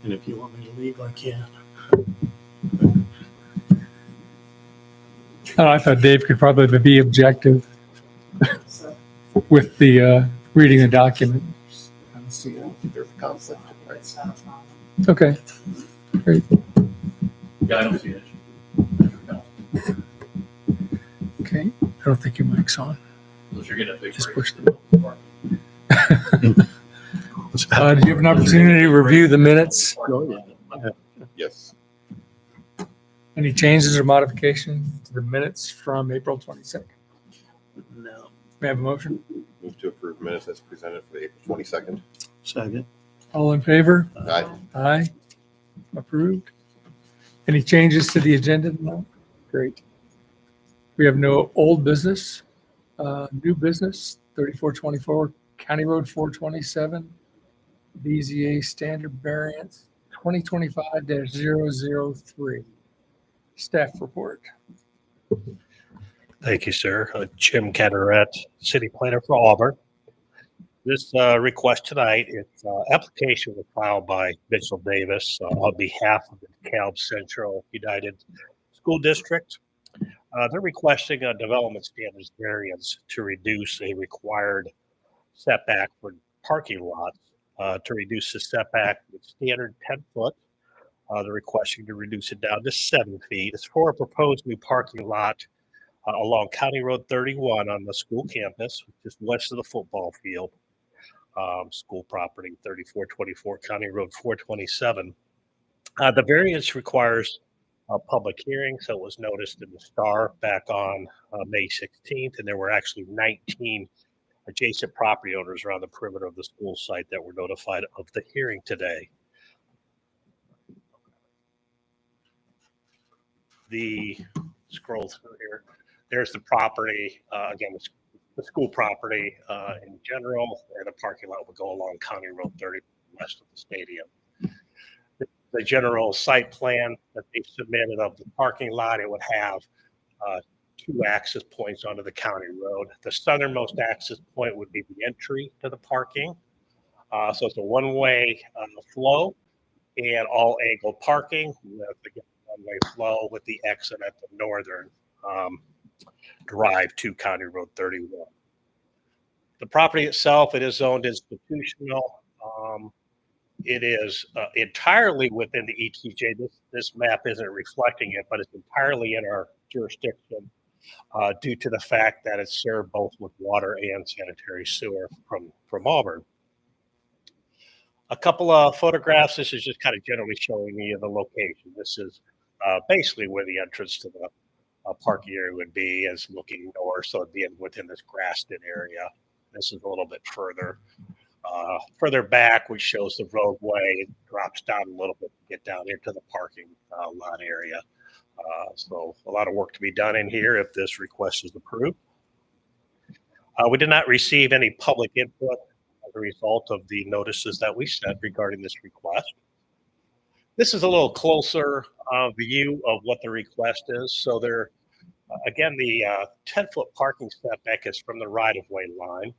And if you want me to leave, I can. Oh, I thought Dave could probably be objective with the reading the document. There's a conflict, right? Okay, great. Yeah, I don't see it. Okay, I don't think your mic's on. Unless you're getting a big Just break. push the button. Did you have an opportunity to review the minutes? Oh, yeah. Yes. Any changes or modifications to the minutes from April 22nd? No. May I have a motion? Move to approve minutes as presented for the April 22nd. Second. All in favor? Aye. Aye. Approved. Any changes to the agenda? No. Great. We have no old business, new business, 3424 County Road 427, BZA standard variance 2025-003. Staff report. Thank you, sir. Jim Caderet, City Planner for Auburn. This request tonight, its application was filed by Mitchell Davis on behalf of the DeKalb Central United School District. They're requesting a development standards variance to reduce a required setback for parking lots, to reduce the setback with standard 10 foot. They're requesting to reduce it down to 7 feet. It's for a proposed new parking lot along County Road 31 on the school campus, just west of the football field. School property 3424 County Road 427. The variance requires a public hearing, so it was noticed in the Star back on May 16th, and there were actually 19 adjacent property owners around the perimeter of the school site that were notified of the hearing today. The scroll through here, there's the property, again, the school property in general, and the parking lot would go along County Road 30 west of the stadium. The general site plan that they submitted of the parking lot, it would have 2 access points onto the county road. The southernmost access point would be the entry to the parking. So it's a one-way flow and all angle parking with the one-way flow with the exit at the northern drive to County Road 31. The property itself, it is zoned institutional. It is entirely within the ETJ. This map isn't reflecting it, but it's entirely in our jurisdiction due to the fact that it's served both with water and sanitary sewer from Auburn. A couple of photographs. This is just kind of generally showing you the location. This is basically where the entrance to the parking area would be, as looking north, so it'd be within this grassed-in area. This is a little bit further back, which shows the roadway. It drops down a little bit to get down into the parking lot area. So a lot of work to be done in here if this request is approved. We did not receive any public input as a result of the notices that we sent regarding this request. This is a little closer view of what the request is. So there, again, the 10-foot parking setback is from the right-of-way line,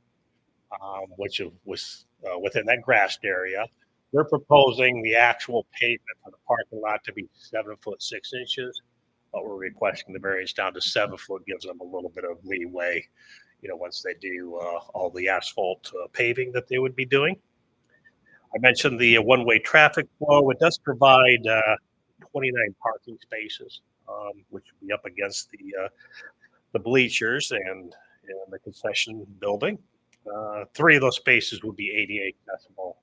which was within that grassed area. They're proposing the actual pavement for the parking lot to be 7 foot 6 inches, but we're requesting the variance down to 7 foot, gives them a little bit of leeway, once they do all the asphalt paving that they would be doing. I mentioned the one-way traffic flow. It does provide 29 parking spaces, which would be up against the bleachers and the concession building. 3 of those spaces would be ADA accessible,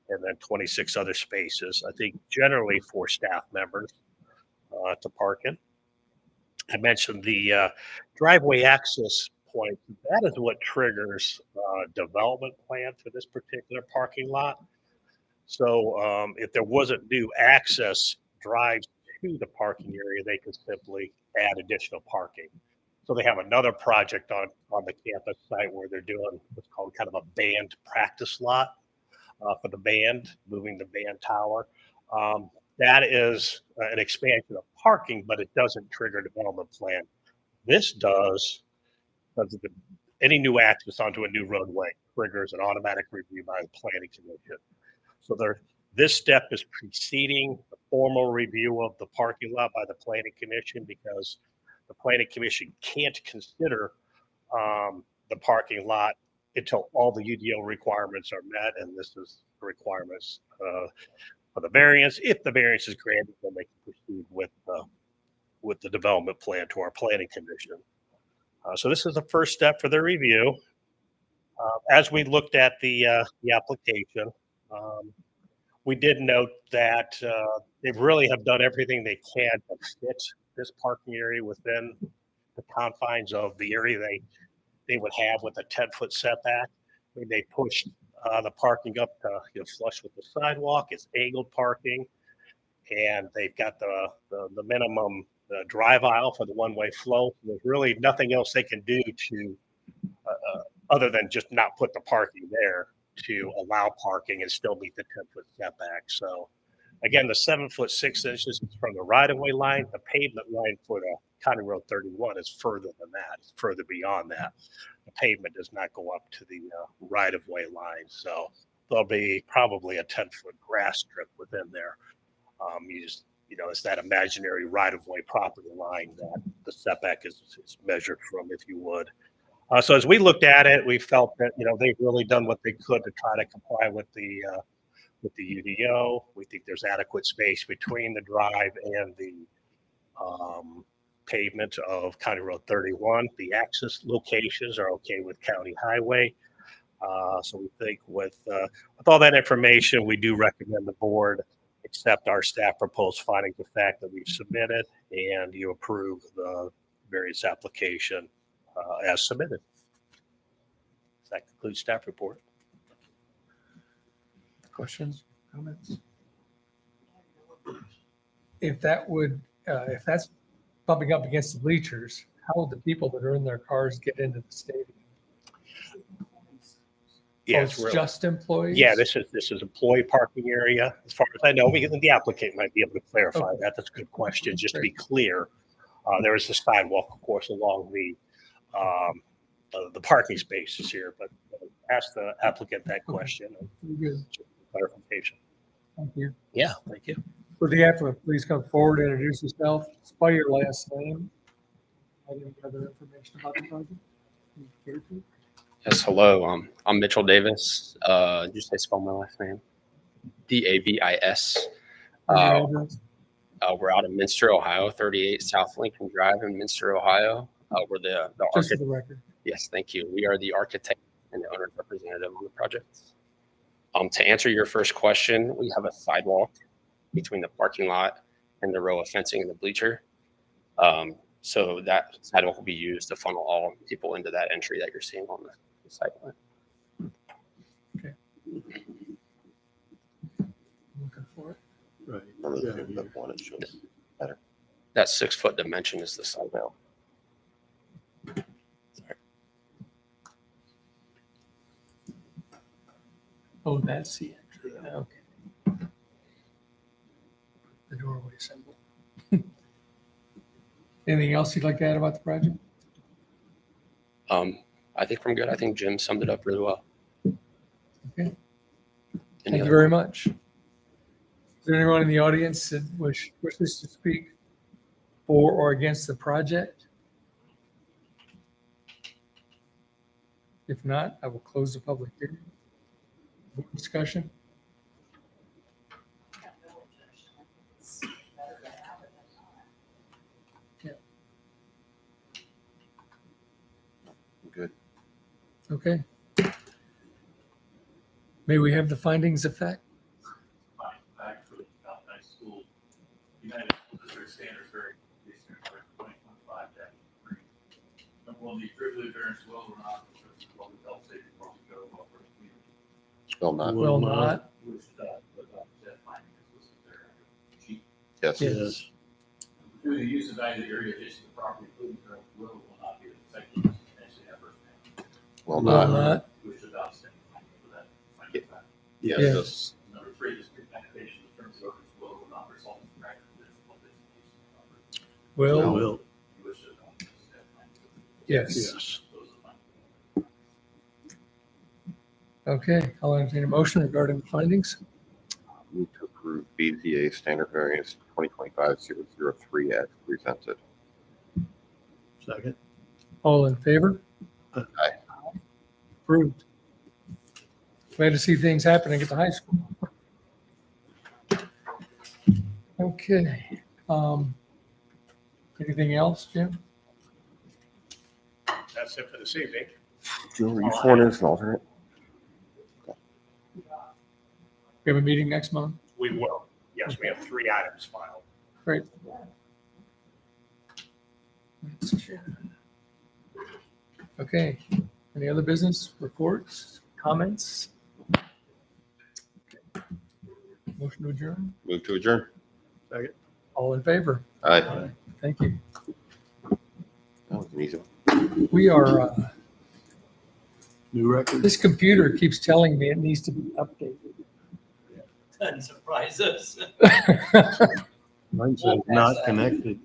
and then 26 other spaces, I think generally for staff members to park in. I mentioned the driveway access point. That is what triggers development plan for this particular parking lot. So if there wasn't new access drives to the parking area, they could simply add additional parking. So they have another project on the campus site where they're doing what's called kind of a band practice lot for the band, moving the band tower. That is an expansion of parking, but it doesn't trigger development plan. This does, because any new access onto a new roadway triggers an automatic review by the planning commission. So This step is preceding the formal review of the parking lot by the planning commission because the planning commission can't consider the parking lot until all the UDO requirements are met, and this is the requirements for the variance. If the variance is granted, then they can proceed with the development plan to our planning commission. So this is the first step for the review. As we looked at the application, we did note that they really have done everything they can to fit this parking area within the confines of the area they would have with a 10-foot setback. I mean, they pushed the parking up to flush with the sidewalk. It's angled parking, and they've got the minimum drive aisle for the one-way flow. There's really nothing else they can do to other than just not put the parking there to allow parking and still meet the 10-foot setback. So again, the 7 6 inches is from the right-of-way line. The pavement line for the County Road 31 is further than that. It's further beyond that. The pavement does not go up to the right-of-way line. So there'll be probably a 10-foot grass strip within there. It's that imaginary right-of-way property line that the setback is measured from, if you would. So as we looked at it, we felt that, they've really done what they could to try to comply with the UDO. We think there's adequate space between the drive and the pavement of County Road 31. The access locations are okay with County Highway. So we think with all that information, we do recommend the board accept our staff proposed findings of fact that we've submitted, and you approve the various application as submitted. That concludes staff report. Questions, comments? If that's bumping up against the bleachers, how would the people that are in their cars get into the stadium? Yeah, It's just employees? Yeah, this is employee parking area. As far as I know, the applicant might be able to clarify that. That's a good question. Just to be clear, there is the sidewalk, of course, along the parking spaces here, but ask the applicant that question. Good. Clarification. Thank you. Yeah, thank you. Would the applicant please come forward and introduce yourself, spell your last name, and any other information about the project? Yes, hello. I'm Mitchell Davis. Just say spell my last name. Davis. We're out of Minster, Ohio, 38 South Lincoln Drive in Minster, Ohio. We're the Just for architect. the record. Yes, thank you. We are the architect and the owner's representative on the project. To answer your first question, we have a sidewalk between the parking lot and the row of fencing and the bleacher. So that sidewalk will be used to funnel all people into that entry that you're seeing on the site plan. Okay. Looking for it. Right. None of Yeah, the yeah. one it shows. That 6-foot dimension is the sidewalk. Oh, that's the entry. Okay. The doorway symbol. Anything else you'd like to add about the project? I think I'm good. I think Jim summed it up really well. Okay. Any Thank you other- very much. Is there anyone in the audience that wishes to speak for or against the project? If not, I will close the public hearing. Discussion? Good. Okay. May we have the findings of fact? Back for the South High School United School District Standards Variance 2025-3. Number one, the privilege variance will or not, what we health safety will go over. Will not. Will not. Which, but that finding is listed there. Sheet. Yes. Yes. Due to the use of value of the area adjacent to the property, including current will not be affected, potentially adverse. Will Will not. not. Wish to adopt statement for that finding of fact. Yes. Yes. Number three, this application in terms of orders will not result in practice of this use of the property. Will. Will. You wish to adopt this finding. Yes. Yes. Those are the findings. Okay. I'll entertain a motion regarding the findings. Move to approve BZA standard variance 2025-003 as presented. Second. All in favor? Aye. Approved. Glad to see things happening at the high school. Okay. Anything else, Jim? That's it for this evening. Joe, are you sworn in as an alternate? We have a meeting next month. We will. Yes, we have 3 items filed. Great. Okay. Any other business reports, comments? Motion to adjourn. Move to adjourn. All in favor? Aye. Thank you. That was an easy one. We are, New record. this computer keeps telling me it needs to be updated. Doesn't surprise us. Mine says not connected.